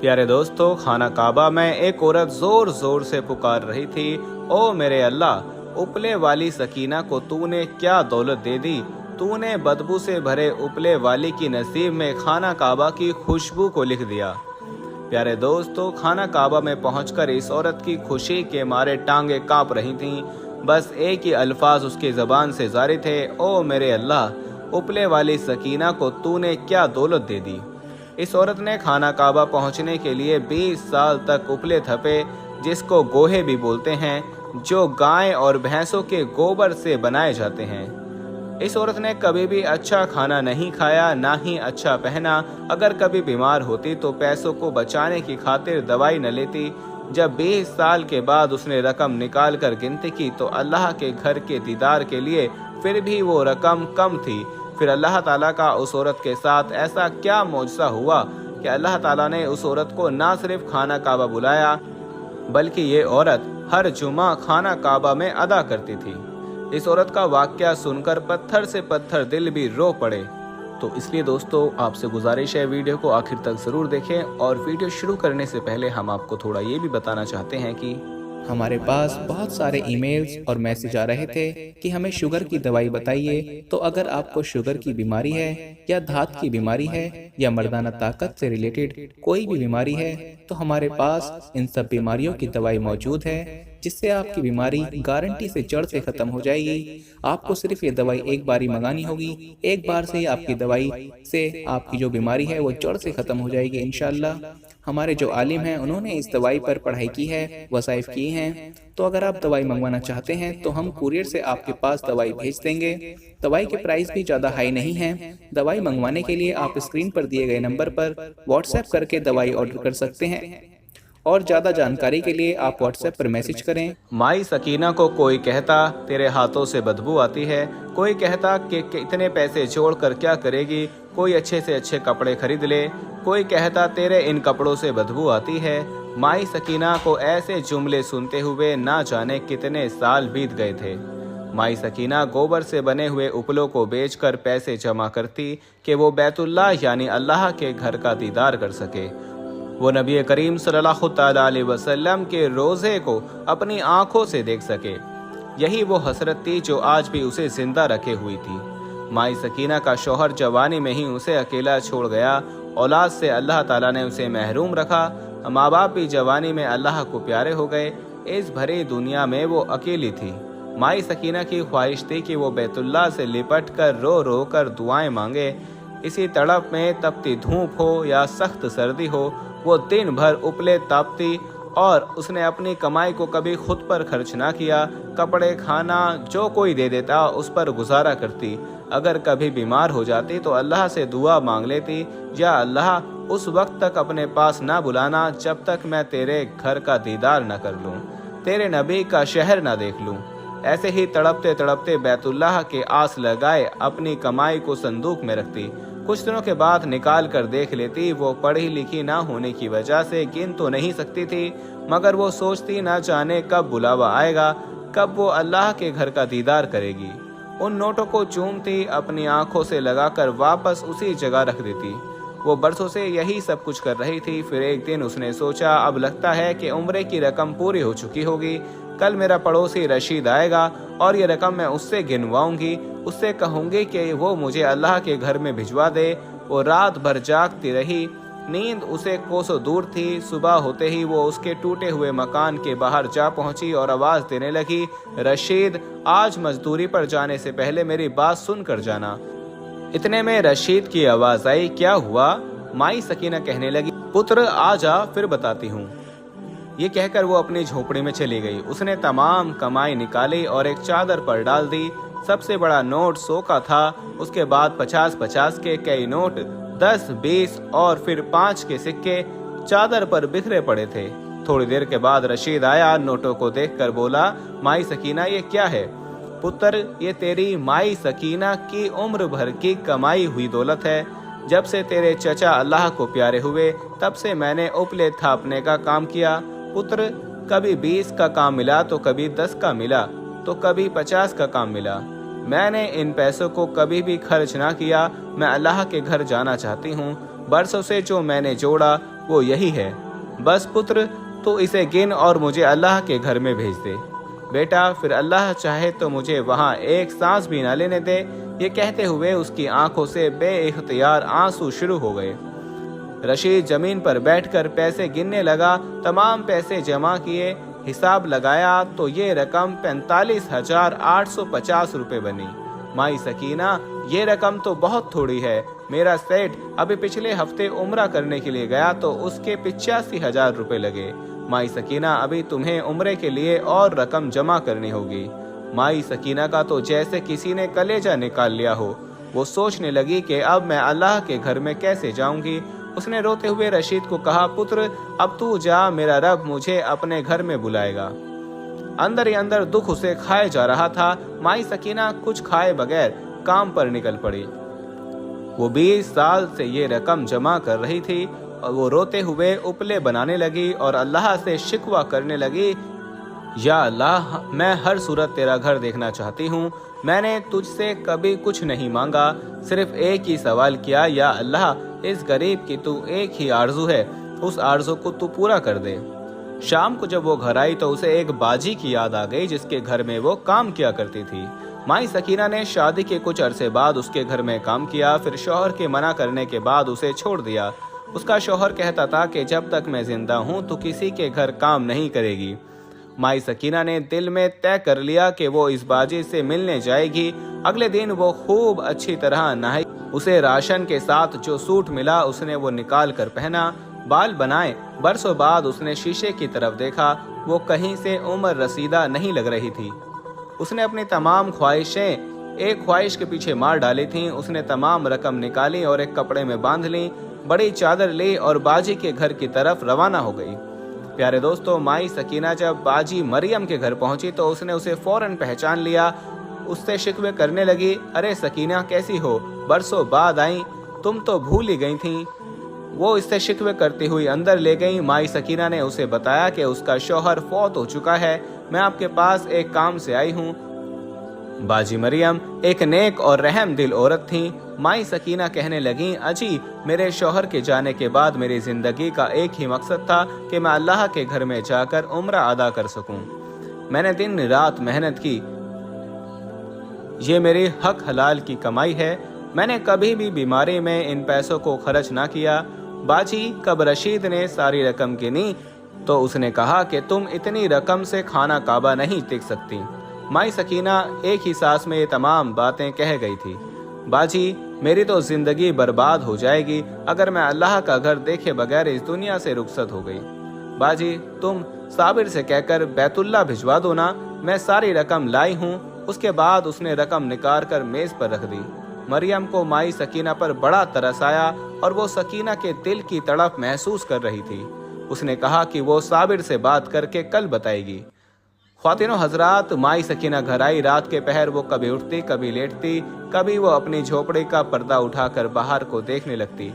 प्यारे दोस्तों, खाना काबा में एक औरत जोर जोर से पुकार रही थी, ओ मेरे अल्लाह, उपले वाली सकीना को तूने क्या दौलत दे दी। तूने बदबू से भरे उपले वाली की नसीब में खाना काबा की खुशबू को लिख दिया। प्यारे दोस्तों, खाना काबा में पहुंचकर इस औरत की खुशी के मारे टांगे कांप रही थीं। बस एक ही अल्फाज उसकी ज़बान से जारी थे, ओ मेरे अल्लाह, उपले वाली सकीना को तूने क्या दौलत दे दी। इस औरत ने खाना काबा पहुंचने के लिए 20 साल तक उपले थपे, जिसको गोहे भी बोलते हैं, जो गाय और भैंसों के गोबर से बनाए जाते हैं। इस औरत ने कभी भी अच्छा खाना नहीं खाया, ना ही अच्छा पहना। अगर कभी बीमार होती तो पैसों को बचाने की खातिर दवाई न लेती। जब 20 साल के बाद उसने रकम निकाल कर गिनती की तो अल्लाह के घर के दीदार के लिए फिर भी वो रकम कम थी। फिर अल्लाह ताला का उस औरत के साथ ऐसा क्या मौजज़ा हुआ कि अल्लाह ताला ने उस औरत को ना सिर्फ खाना काबा बुलाया, बल्कि ये औरत हर जुमा खाना काबा में अदा करती थी। इस औरत का वाक़या सुनकर पत्थर से पत्थर दिल भी रो पड़े। तो इसलिए दोस्तों, आपसे गुजारिश है, वीडियो को आखिर तक ज़रूर देखें। और वीडियो शुरू करने से पहले हम आपको थोड़ा ये भी बताना चाहते हैं कि हमारे पास बहुत सारे ईमेल्स और मैसेज आ रहे थे कि हमें शुगर की दवाई बताइए। तो अगर आपको शुगर की बीमारी है या धात की बीमारी है या मर्दाना ताकत से रिलेटेड कोई भी बीमारी है, तो हमारे पास इन सब बीमारियों की दवाई मौजूद है, जिससे आपकी बीमारी गारंटी से जड़ से ख़त्म हो जाएगी। आपको सिर्फ ये दवाई एक बार ही मंगानी होगी। एक बार से ही आपकी दवाई से आपकी जो बीमारी है वो जड़ से ख़त्म हो जाएगी इंशाल्लाह। हमारे जो आलिम हैं उन्होंने इस दवाई पर पढ़ाई की है, वसाइफ किए हैं। तो अगर आप दवाई मंगवाना चाहते हैं तो हम कुरियर से आपके पास दवाई भेज देंगे। दवाई के प्राइस भी ज़्यादा हाई नहीं है। दवाई मंगवाने के लिए आप स्क्रीन पर दिए गए नंबर पर व्हाट्सएप करके दवाई ऑर्डर कर सकते हैं, और ज़्यादा जानकारी के लिए आप व्हाट्सएप पर मैसेज करें। माई सकीना को कोई कहता तेरे हाथों से बदबू आती है, कोई कहता कि इतने पैसे जोड़कर क्या करेगी, कोई अच्छे से अच्छे कपड़े खरीद ले, कोई कहता तेरे इन कपड़ों से बदबू आती है। माई सकीना को ऐसे जुमले सुनते हुए ना जाने कितने साल बीत गए थे। माई सकीना गोबर से बने हुए उपलों को बेचकर पैसे जमा करती कि वो बैतुल्लाह यानी अल्लाह के घर का दीदार कर सके, वो नबी करीम सल्लल्लाहु तआला अलैहि वसल्लम के रोज़े को अपनी आंखों से देख सके। यही वो हसरत थी जो आज भी उसे जिंदा रखे हुई थी। माई सकीना का शौहर जवानी में ही उसे अकेला छोड़ गया। औलाद से अल्लाह ताला ने उसे महरूम रखा। माँ बाप भी जवानी में अल्लाह को प्यारे हो गए। इस भरी दुनिया में वो अकेली थी। माई सकीना की ख्वाहिश थी कि वो बैतुल्लाह से लिपट कर रो रो कर दुआएं मांगे। इसी तड़प में तपती धूप हो या सख्त सर्दी हो, वो दिन भर उपले तापती और उसने अपनी कमाई को कभी खुद पर खर्च ना किया। कपड़े खाना जो कोई दे देता उस पर गुजारा करती। अगर कभी बीमार हो जाती तो अल्लाह से दुआ मांग लेती, या अल्लाह उस वक्त तक अपने पास ना बुलाना जब तक मैं तेरे घर का दीदार न कर लूँ, तेरे नबी का शहर ना देख लूँ। ऐसे ही तड़पते तड़पते बैतुल्लाह के आस लगाए अपनी कमाई को संदूक में रखती। कुछ दिनों के बाद निकाल कर देख लेती। वो पढ़ी लिखी ना होने की वजह से गिन तो नहीं सकती थी, मगर वो सोचती ना जाने कब बुलावा आएगा, कब वो अल्लाह के घर का दीदार करेगी। उन नोटों को चूमती, अपनी आंखों से लगाकर वापस उसी जगह रख देती। वो बरसों से यही सब कुछ कर रही थी। फिर एक दिन उसने सोचा, अब लगता है कि उम्रे की रकम पूरी हो चुकी होगी। कल मेरा पड़ोसी रशीद आएगा और ये रकम मैं उससे गिनवाऊंगी। उससे कहूंगी कि वो मुझे अल्लाह के घर में भिजवा दे। वो रात भर जागती रही। नींद उसे कोसों दूर थी। सुबह होते ही वो उसके टूटे हुए मकान के बाहर जा पहुंची और आवाज देने लगी, रशीद, आज मजदूरी पर जाने से पहले मेरी बात सुन कर जाना। इतने में रशीद की आवाज आई, क्या हुआ? माई सकीना कहने लगी, पुत्र आ जा, फिर बताती हूँ। ये कहकर वो अपनी झोपड़ी में चली गई। उसने तमाम कमाई निकाली और एक चादर पर डाल दी। सबसे बड़ा नोट 100 का था। उसके बाद 50-50 के कई नोट, 10, 20 और फिर 5 के सिक्के चादर पर बिखरे पड़े थे। थोड़ी देर के बाद रशीद आया। नोटों को देखकर बोला, माई सकीना, ये क्या है? पुत्र, ये तेरी माई सकीना की उम्र भर की कमाई हुई दौलत है। जब से तेरे चचा अल्लाह को प्यारे हुए तब से मैंने उपले थापने का काम किया। पुत्र, कभी 20 का काम मिला तो कभी 10 का मिला तो कभी 50 का काम मिला। मैंने इन पैसों को कभी भी खर्च ना किया। मैं अल्लाह के घर जाना चाहती हूँ। बरसों से जो मैंने जोड़ा वो यही है। बस पुत्र, तो इसे गिन और मुझे अल्लाह के घर में भेज दे। बेटा, फिर अल्लाह चाहे तो मुझे वहाँ एक सांस भी न लेने दे। ये कहते हुए उसकी आंखों से बेइख्तियार आंसू शुरू हो गए। रशीद जमीन पर बैठकर पैसे गिनने लगा। तमाम पैसे जमा किए, हिसाब लगाया तो ये रकम 45,850 रुपए बनी। माई सकीना, ये रकम तो बहुत थोड़ी है। मेरा सेठ अभी पिछले हफ्ते उम्रा करने के लिए गया तो उसके 85,000 रुपए लगे। माई सकीना, अभी तुम्हें उम्रे के लिए और रकम जमा करनी होगी। माई सकीना का तो जैसे किसी ने कलेजा निकाल लिया हो। वो सोचने लगी कि अब मैं अल्लाह के घर में कैसे जाऊंगी। उसने रोते हुए रशीद को कहा, पुत्र, अब तू जा, मेरा रब मुझे अपने घर में बुलाएगा। अंदर ही अंदर दुख उसे खाए जा रहा था। माई सकीना कुछ खाए बगैर काम पर निकल पड़ी। वो 20 साल से ये रकम जमा कर रही थी और वो रोते हुए उपले बनाने लगी और अल्लाह से शिकवा करने लगी, या अल्लाह, मैं हर सूरत तेरा घर देखना चाहती हूँ। मैंने तुझसे कभी कुछ नहीं मांगा, सिर्फ एक ही सवाल किया, या अल्लाह, इस गरीब की तू एक ही आरजू है, उस आरजू को तू पूरा कर दे। शाम को जब वो घर आई तो उसे एक बाजी की याद आ गई जिसके घर में वो काम किया करती थी। माई सकीना ने शादी के कुछ अरसे बाद उसके घर में काम किया, फिर शौहर के मना करने के बाद उसे छोड़ दिया। उसका शौहर कहता था कि जब तक मैं जिंदा हूँ तो किसी के घर काम नहीं करेगी। माई सकीना ने दिल में तय कर लिया कि वो इस बाजी से मिलने जाएगी। अगले दिन वो खूब अच्छी तरह नहाई। उसे राशन के साथ जो सूट मिला उसने वो निकाल कर पहना, बाल बनाए। बरसों बाद उसने शीशे की तरफ देखा, वो कहीं से उम्र रसीदा नहीं लग रही थी। उसने अपनी तमाम ख्वाहिशें एक ख्वाहिश के पीछे मार डाली थीं। उसने तमाम रकम निकाली और एक कपड़े में बांध ली, बड़ी चादर ली और बाजी के घर की तरफ रवाना हो गई। प्यारे दोस्तों, माई सकीना जब बाजी मरियम के घर पहुंची तो उसने उसे फौरन पहचान लिया। उससे शिकवे करने लगी, अरे सकीना, कैसी हो? बरसों बाद आई, तुम तो भूल ही गई थी। वो इससे शिकवे करती हुई अंदर ले गई। माई सकीना ने उसे बताया कि उसका शौहर फौत हो चुका है, मैं आपके पास एक काम से आई हूँ। बाजी मरियम एक नेक और रहम दिल औरत थी। माई सकीना कहने लगी, अजी, मेरे शौहर के जाने के बाद मेरी जिंदगी का एक ही मकसद था कि मैं अल्लाह के घर में जाकर उम्रा अदा कर सकूं। मैंने दिन रात मेहनत की, ये मेरी हक हलाल की कमाई है। मैंने कभी भी बीमारी में इन पैसों को खर्च ना किया। बाजी, कब रशीद ने सारी रकम गिनी तो उसने कहा कि तुम इतनी रकम से खाना काबा नहीं टिक सकती। माई सकीना एक ही सांस में ये तमाम बातें कह गई थी। बाजी, मेरी तो जिंदगी बर्बाद हो जाएगी अगर मैं अल्लाह का घर देखे बगैर इस दुनिया से रुखसत हो गई। बाजी, तुम साबिर से कहकर बैतुल्ला भिजवा दो ना, मैं सारी रकम लाई हूँ। उसके बाद उसने रकम निकाल कर मेज पर रख दी। मरियम को माई सकीना पर बड़ा तरस आया और वो सकीना के दिल की तड़प महसूस कर रही थी। उसने कहा कि वो साबिर से बात करके कल बताएगी। ख्वातीनो हजरात, माई सकीना घर आई। रात के पहर वो कभी उठती, कभी लेटती, कभी वो अपनी झोपड़ी का पर्दा उठाकर बाहर को देखने लगती।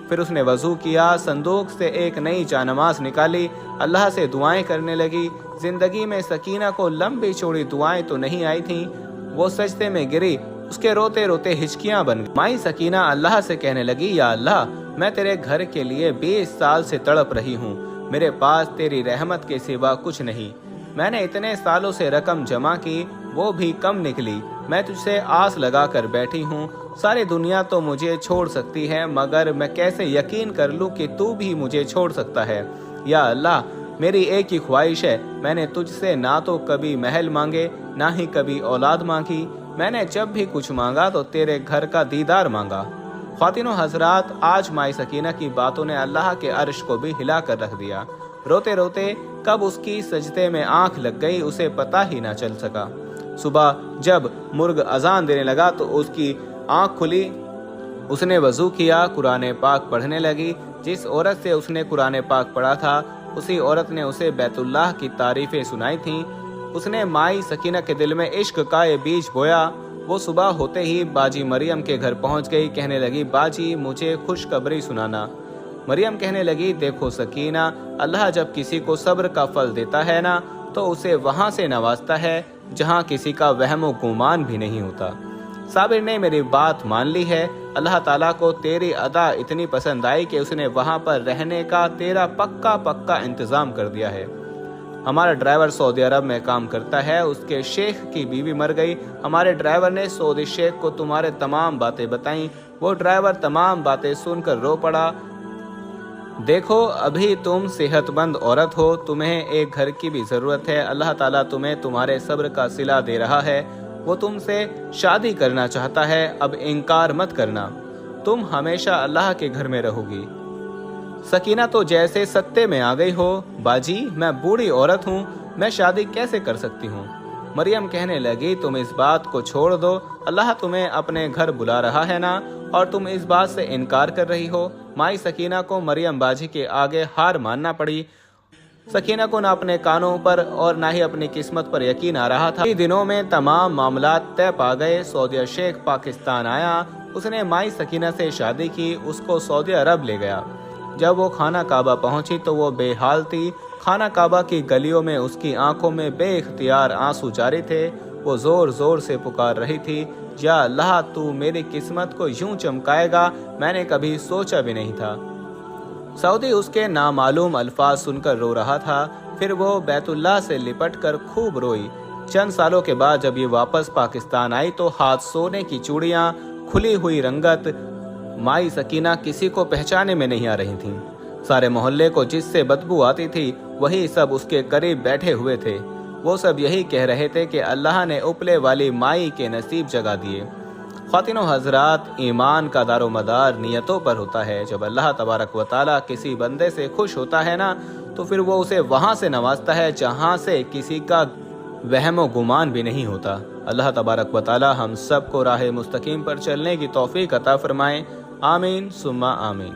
फिर उसने वजू किया, संदूक से एक नई जानमाज निकाली, अल्लाह से दुआएं करने लगी। जिंदगी में सकीना को लंबी चौड़ी दुआएं तो नहीं आई थीं। वो सजदे में गिरी, उसके रोते रोते हिचकियां बन गई। माई सकीना अल्लाह से कहने लगी, या अल्लाह, मैं तेरे घर के लिए 20 साल से तड़प रही हूँ। मेरे पास तेरी रहमत के सिवा कुछ नहीं। मैंने इतने सालों से रकम जमा की, वो भी कम निकली। मैं तुझसे आस लगा कर बैठी हूँ। सारी दुनिया तो मुझे छोड़ सकती है, मगर मैं कैसे यकीन कर लूँ कि तू भी मुझे छोड़ सकता है। या अल्लाह, मेरी एक ही ख्वाहिश है, मैंने तुझसे ना तो कभी महल मांगे, ना ही कभी औलाद मांगी। मैंने जब भी कुछ मांगा तो तेरे घर का दीदार मांगा। ख्वातीनो हजरात, आज माई सकीना की बातों ने अल्लाह के अर्श को भी हिला कर रख दिया। रोते रोते कब उसकी सजदे में आंख लग गई उसे पता ही ना चल सका। सुबह जब मुर्ग अजान देने लगा तो उसकी आंख खुली। उसने वजू किया, कुरान पाक पढ़ने लगी। जिस औरत से उसने कुरान पाक पढ़ा था उसी औरत ने उसे बैतुल्लाह की तारीफें सुनाई थीं। उसने माई सकीना के दिल में इश्क का ये बीज बोया। वो सुबह होते ही बाजी मरियम के घर पहुंच गई। कहने लगी, बाजी, मुझे खुशखबरी सुनाना। मरियम कहने लगी, देखो सकीना, अल्लाह जब किसी को सब्र का फल देता है ना तो उसे वहां से नवाजता है जहां किसी का वहम व गुमान भी नहीं होता। साबिर ने मेरी बात मान ली है। اللہ تعالیٰ کو تیری ادا اتنی پسند آئی کہ اس نے وہاں پر رہنے کا تیرا پکا انتظام کر دیا ہے۔ ہمارا ڈرائیور سعودی عرب میں کام کرتا ہے، اس کے شیخ کی بیوی مر گئی، ہمارے ڈرائیور نے سعودی شیخ کو تمہارے تمام باتیں بتائیں، وہ ڈرائیور تمام باتیں سن کر رو پڑا۔ دیکھو ابھی تم صحت مند عورت ہو، تمہیں ایک گھر کی بھی ضرورت ہے، اللہ تعالیٰ تمہیں تمہارے صبر کا صلہ دے رہا ہے، وہ تم سے شادی کرنا چاہتا ہے، اب انکار مت کرنا، تم ہمیشہ اللہ کے گھر میں رہو گی۔ سکینہ تو جیسے ستے میں آ گئی ہو، باجی میں بوڑھی عورت ہوں، میں شادی کیسے کر سکتی ہوں؟ مریم کہنے لگی تم اس بات کو چھوڑ دو، اللہ تمہیں اپنے گھر بلا رہا ہے نا، اور تم اس بات سے انکار کر رہی ہو۔ مائی سکینہ کو مریم باجی کے آگے ہار ماننا پڑی۔ سکینہ کو نہ اپنے کانوں پر اور نہ ہی اپنی قسمت پر یقین آ رہا تھا۔ کئی دنوں میں تمام معاملات طے پا گئے، سعودیہ شیخ پاکستان آیا، اس نے مائی سکینہ سے شادی کی، اس کو سعودی عرب لے گیا۔ جب وہ خانہ کعبہ پہنچی تو وہ بے حال تھی، خانہ کعبہ کی گلیوں میں اس کی آنکھوں میں بے اختیار آنسو جاری تھے، وہ زور زور سے پکار رہی تھی، یا اللہ تو میری قسمت کو یوں چمکائے گا، میں نے کبھی سوچا بھی نہیں تھا۔ سعودی اس کے نامعلوم الفاظ سن کر رو رہا تھا، پھر وہ بیت اللہ سے لپٹ کر خوب روئی۔ چند سالوں کے بعد جب یہ واپس پاکستان آئی تو ہاتھ سونے کی چوڑیاں، کھلی ہوئی رنگت، مائی سکینہ کسی کو پہچانے میں نہیں آ رہی تھیں۔ سارے محلے کو جس سے بدبو آتی تھی وہی سب اس کے قریب بیٹھے ہوئے تھے، وہ سب یہی کہہ رہے تھے کہ اللہ نے اوپلے والی مائی کے نصیب جگا دیے۔ خواتین و حضرات، ایمان کا دار و مدار نیتوں پر ہوتا ہے۔ جب اللہ تبارک و تعالیٰ کسی بندے سے خوش ہوتا ہے نا تو پھر وہ اسے وہاں سے نوازتا ہے جہاں سے کسی کا وہم و گمان بھی نہیں ہوتا۔ اللہ تبارک و تعالیٰ ہم سب کو راہ مستقیم پر چلنے کی توفیق عطا فرمائے، آمین ثم آمین۔